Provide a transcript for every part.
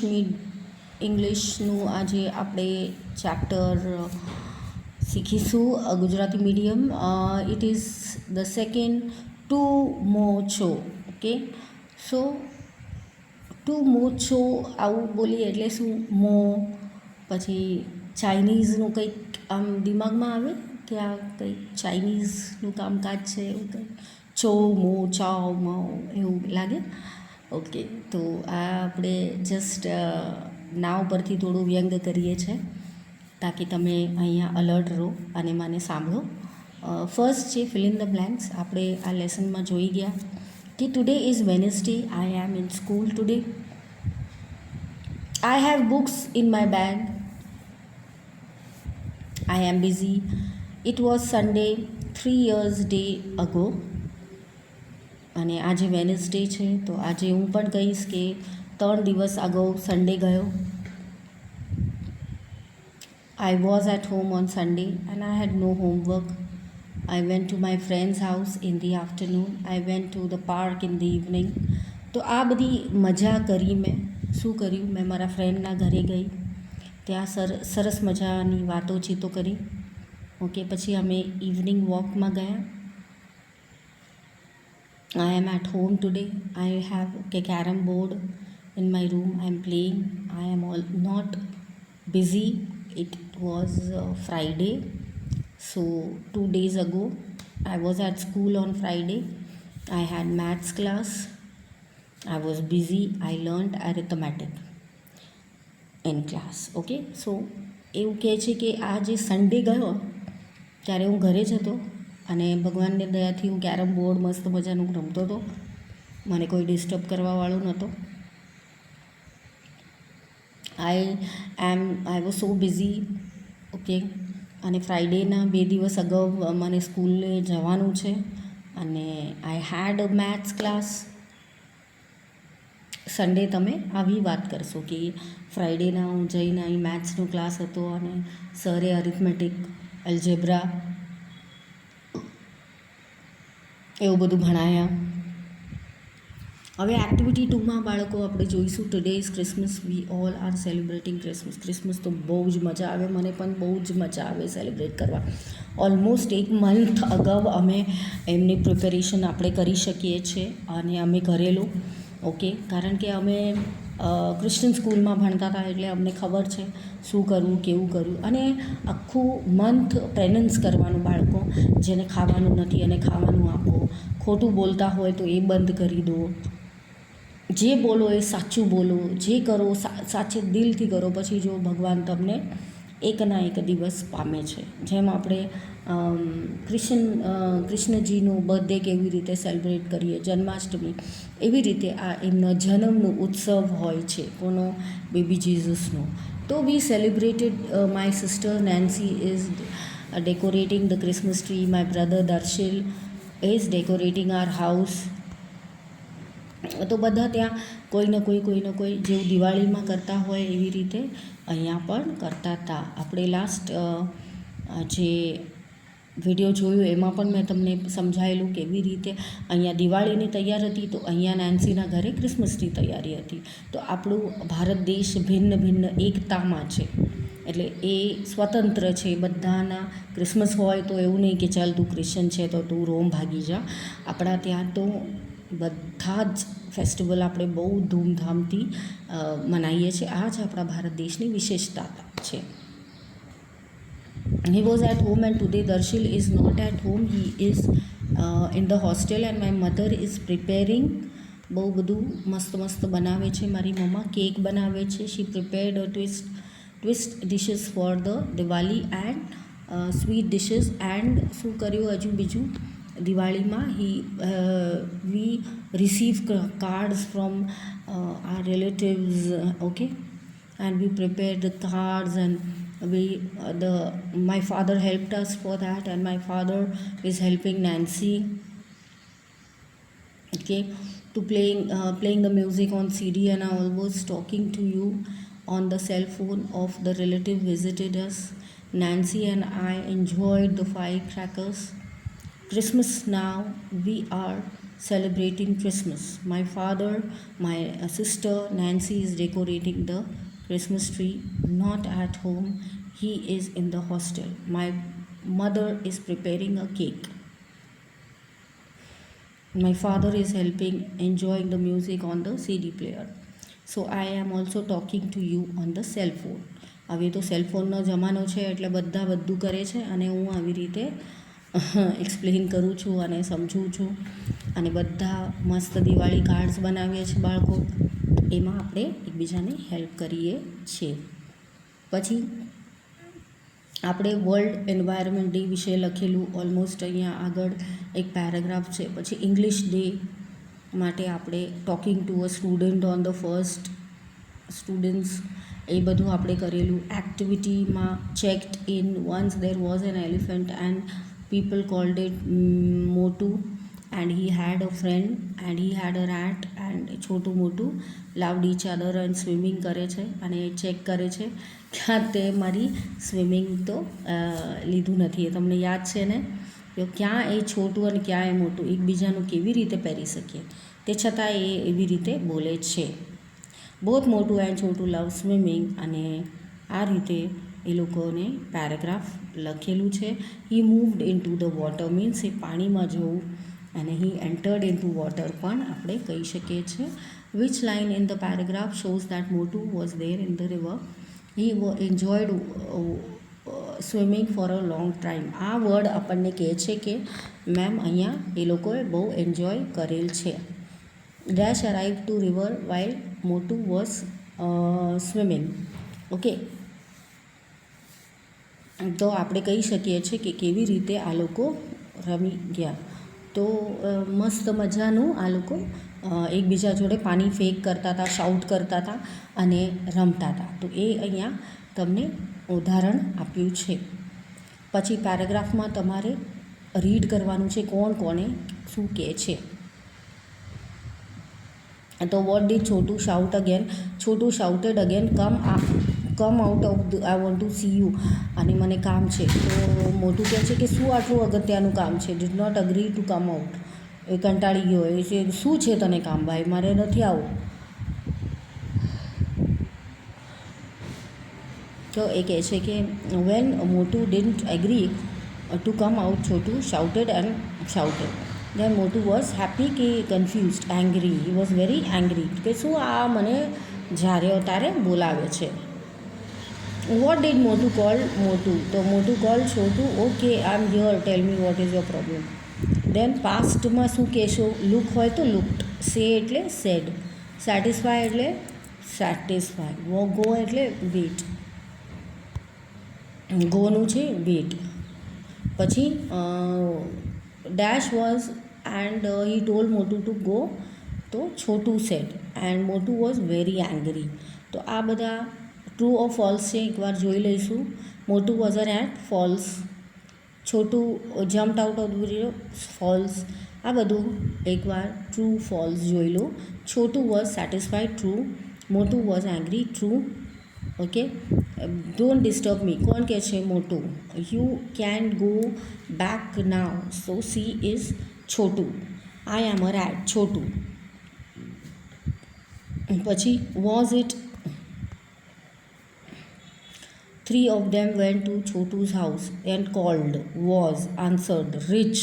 ઇંગ્લિશનું આજે આપણે ચેપ્ટર શીખીશું Gujarati medium. It is the second ટુ મો છો. ઓકે, સો ટુ મો છો આવું બોલીએ એટલે શું? મો, પછી ચાઇનીઝનું કંઈક આમ દિમાગમાં આવે કે આ કંઈક ચાઇનીઝનું કામકાજ છે, એવું કંઈક ચો મો ચાઓ મો એવું લાગે. ઓકે, તો આ આપણે જસ્ટ નાવ પરથી થોડું વ્યંગ કરીએ છીએ તાકી તમે અહીંયા અલર્ટ રહો અને મને સાંભળો. ફર્સ્ટ છે ફિલ ઇન ધ બ્લેન્ક્સ. આપણે આ લેસનમાં જોઈ ગયા કે today is Wednesday, I am in school today, I have books in my bag, I am busy, it was Sunday 3 years day ago. અને આજે વેનસડે છે તો આજે હું પણ કહીશ કે 3 દિવસ અગાઉ સન્ડે ગયો. I was at home on Sunday and I had no homework. I went to my friend's house in the afternoon. I went to the park in the evening. તો આ બધી મજા કરી. મેં શું કર્યું? મેં મારા ફ્રેન્ડના ઘરે ગઈ, ત્યાં સરસ મજાની વાતો ચીતો કરી. ઓકે, પછી અમે ઇવનિંગ વોકમાં ગયા. I am at home today. I have a carom board in my room. I am playing. I am not busy. It was Friday. So 2 days ago, I was at school on Friday. I had maths class. I was busy. I learned arithmetic in class. Okay. So એવું કહે છે કે આ જે Sunday ગયો ત્યારે હું ઘરે જ હતો અને ભગવાનની દયાથી હું કેરમ બોર્ડ મસ્ત મજાનું રમતો હતો. મને કોઈ ડિસ્ટર્બ કરવાવાળું નહોતો. I was so busy. Okay, અને ફ્રાઈડેના 2 દિવસ અગાઉ મને સ્કૂલે જવાનું છે અને આઈ હેડ અ મેથ્સ ક્લાસ. સન્ડે તમે આવી વાત કરશો કે ફ્રાઈડેના હું જઈને અહીં મેથ્સનો ક્લાસ હતો અને સરે અરિથમેટિક, અલ્જેબ્રા એવું બધું ભણાયા. હવે એક્ટિવિટી 2માં બાળકો આપણે જોઈશું today is Christmas, we all are celebrating Christmas. Christmas તો બહુ જ મજા આવે, મને પણ બહુ જ મજા આવે સેલિબ્રેટ કરવા. ઓલમોસ્ટ 1 month અગાઉ અમે એમની પ્રિપેરેશન આપણે કરી શકીએ છીએ અને અમે કરેલું. ઓકે, કારણ કે અમે ક્રિશ્ચન સ્કૂલમાં ભણતા હતા એટલે અમને ખબર છે શું કરવું, કેવું કરવું. અને આખું મંથ પેનન્સ કરવાનું બાળકો, જેને ખાવાનું નથી અને ખાવાનું આપો, ખોટું બોલતા હોય તો એ બંધ કરી દો, જે બોલો એ સાચું બોલો, જે કરો સાચે દિલથી કરો. પછી જો ભગવાન તમને એકના એક દિવસ પામે છે. જેમ આપણે કૃષ્ણજીનું બર્થડે કેવી રીતે સેલિબ્રેટ કરીએ, જન્માષ્ટમી, એવી રીતે આ એમનો જન્મનું ઉત્સવ હોય છે. કોનો? બેબી જીસસનો. તો we celebrated. My sister Nancy is decorating the Christmas tree. My brother Darshil is decorating our house. તો બધા ત્યાં કોઈને કોઈ જેવું દિવાળીમાં કરતા હોય એવી રીતે અહીંયા પણ કરતા હતા. આપણે લાસ્ટ જે વિડીયો જોયું એમાં પણ મેં તમને સમજાયેલું કેવી રીતે અહીંયા દિવાળીની તૈયાર હતી, તો અહીંયા નેન્સીના ઘરે ક્રિસમસની તૈયારી હતી. તો આપણું ભારત દેશ ભિન્ન એકતામાં છે, એટલે એ સ્વતંત્ર છે. બધાના ક્રિસમસ હોય તો એવું નહીં કે ચાલ તું ક્રિશ્ચન છે તો તું રોમ ભાગી જા. આપણા ત્યાં તો બધા જ ફેસ્ટિવલ આપણે બહુ ધૂમધામથી મનાવીએ છીએ. આ જ આપણા ભારત દેશની વિશેષતા છે. He was at home and today Darshil is not at home. He is in the hostel and my mother is preparing. બહુ બધું મસ્ત બનાવે છે મારી મમ્મા. કેક બનાવે છે. She prepared a twist dishes for the Diwali and sweet dishes. and શું કર્યું હજુ બીજું દિવાળીમાં? we receive cards from our relatives. Okay, and we prepared the cards and my father helped us for that, and my father is helping Nancy, okay, to playing the music on CD, and I was talking to you on the cell phone of the relative visited us. Nancy and I enjoyed the firecrackers. Christmas now we are celebrating Christmas. My father, my sister Nancy is decorating the Christmas tree, not at home. He is in the hostel. My mother is preparing a cake. My father is helping enjoying the music on the CD player. So I am also talking to you on the cell phone. હવે તો સેલફોનનો જમાનો છે એટલે બધા બધું કરે છે અને હું આવી રીતે એક્સપ્લેન કરું છું અને સમજું છું. અને બધા મસ્ત દિવાળી કાર્ડ્સ બનાવીએ છીએ બાળકો, એમાં આપણે એકબીજાને હેલ્પ કરીએ છીએ. પછી આપણે વર્લ્ડ એન્વાયરમેન્ટ ડે વિશે લખેલું ઓલમોસ્ટ અહીંયા આગળ એક પેરેગ્રાફ છે. પછી ઇંગ્લિશ ડે માટે આપણે talking to a student on the first students, એ બધું આપણે કરેલું. એક્ટિવિટીમાં checked in once there was an elephant and people called it Motu and he had a friend and he had a rat and Chhotu Motu loved each other and swimming કરે છે અને એ check કરે છે કે તે મારી સ્વિમિંગ તો લીધું નથી. એ તમને યાદ છે ને, તો ક્યાં એ છોટું અને ક્યાં એ મોટું એકબીજાનું કેવી રીતે પહેરી શકીએ, તે છતાં એ એવી રીતે બોલે છે. બોથ મોટું એન્ડ છોટું લવ સ્વિમિંગ, અને આ રીતે એ લોકોને પેરેગ્રાફ લખેલું છે. He moved into the water means એ પાણીમાં જવું, અને he entered into water પણ આપણે કહી શકીએ છીએ. Which line in the paragraph shows that Motu was there in the river. He enjoyed swimming for a long time. આ વર્ડ આપણને કહે છે કે મેમ અહીંયા એ લોકોએ બહુ એન્જોય કરેલ છે. Dash arrive to river while Motu was swimming. Okay, તો આપણે કહી શકીએ છીએ કે કેવી રીતે આ લોકો રમી ગયા. તો મસ્ત મજાનું આ લોકો એકબીજા જોડે પાણી ફેંક કરતા હતા, શાઉટ કરતા હતા અને રમતા હતા. તો એ અહીંયા તમને ઉદાહરણ આપ્યું છે. પછી પેરેગ્રાફમાં તમારે રીડ કરવાનું છે કોણ કોણે શું કહે છે. તો what did Chhotu shout again. Chhotu shouted again come out of I want to see you, અને મને કામ છે. તો મોટું કહે છે કે શું આટલું અગત્યનું કામ છે. Did not agree to come out. એ કંટાળી ગયો, એ છે શું છે તને કામ ભાઈ, મારે નથી આવું. તો એ કહે છે કે when Motu didn't agree to come out, Chhotu shouted and shouted. Then Motu was happy કે confused, angry. He was very angry કે શું આ મને જ્યારે તારે બોલાવે છે. વોટ ડીડ મોટું કોલ મોટું. તો Motu call Chhotu okay I am here, tell me what is your problem. Then પાસ્ટમાં શું કહેશો, લુક હોય તો લુકડ, સે એટલે સેડ, સેટિસ્ફાય એટલે સેટિસ્ફાય, ગો એટલે વેટ, ગોનું છે વેટ. પછી dash was and he told Motu to go, તો Chhotu said and Motu was very angry. તો આ બધા ટ્રુ ઓર ફોલ્સ છે, એકવાર જોઈ લઈશું. Motu was a rat, false. Chhotu jumped out of the window, false. આ બધું એકવાર ટ્રુ ફોલ્સ જોઈ લો. Chhotu was satisfied, true. Motu was angry, true. Okay, don't disturb me, કોણ કહે છે, Motu. You can go back now, so see is Chhotu. I am a rat, Chhotu. પછી was it. 3 of them went to Chotu's house and called, was, answered, rich,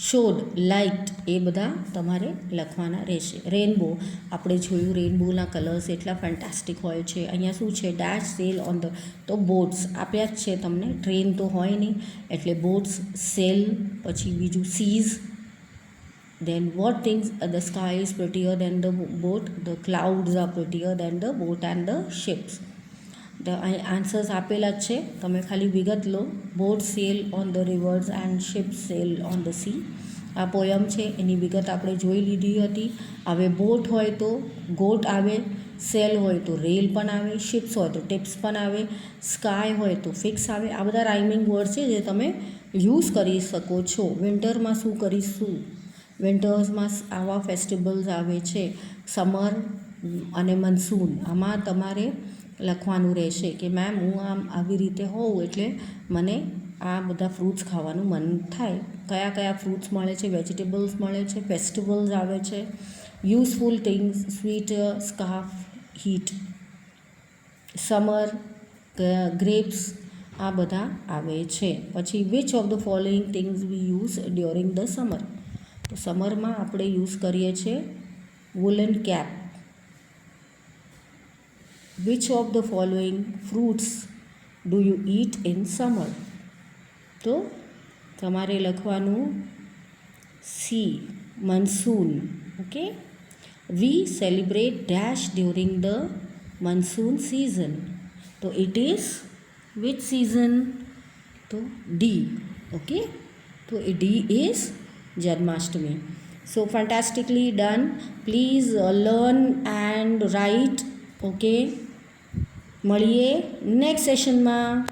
showed, liked. એ બધા તમારે લખવાના રહેશે. Rainbow, આપણે જોયું રેનબોના કલર્સ એટલા ફેન્ટાસ્ટિક હોય છે. અહીંયા શું છે, ડેશ સેલ ઓન ધ, તો બોટ્સ આપ્યા જ છે તમને, ટ્રેન તો હોય નહીં એટલે બોટ્સ, સેલ. પછી બીજું seize. Then what things, the sky is prettier than the boat, the clouds are prettier than the boat and the ships. Answers આપેલા જ છે, તમે ખાલી વિગત લો. Boat sail on the rivers and ship sail on the sea. આ poem છે, એની વિગત આપણે જોઈ લીધી હતી. હવે બોટ હોય તો ગોટ આવે, સેલ હોય તો રેલ પણ આવે, શિપ્સ હોય તો ટિપ્સ પણ આવે, સ્કાય હોય તો ફિક્સ આવે. આ બધા રાઇમિંગ વર્ડ છે જે તમે યુઝ કરી શકો છો. વિન્ટરમાં શું કરીશું, વિન્ટર્સમાં આવા ફેસ્ટિવલ્સ આવે છે, સમર અને મન્સૂન. આમાં તમારે લખવાનું રહેશે કે મેમ હું આમ આવી રીતે હોઉં એટલે મને આ બધા ફ્રૂટ્સ ખાવાનું મન થાય. કયા કયા ફ્રૂટ્સ મળે છે, વેજીટેબલ્સ મળે છે, ફેસ્ટિવલ્સ આવે છે, useful things, sweet, scarf, heat, summer, grapes, આ બધા આવે છે. પછી which of the following things we use during the summer. તો સમરમાં આપણે યુઝ કરીએ છીએ woollen cap. Which of the following fruits do you eat in summer. તો તમારે લખવાનું C, monsoon. Okay. We celebrate dash during the monsoon season. તો it is which season? તો ડી. ઓકે. તો એ D is Janmashtami. So fantastically done. Please learn and write. Okay. મળીએ next સેશનમાં.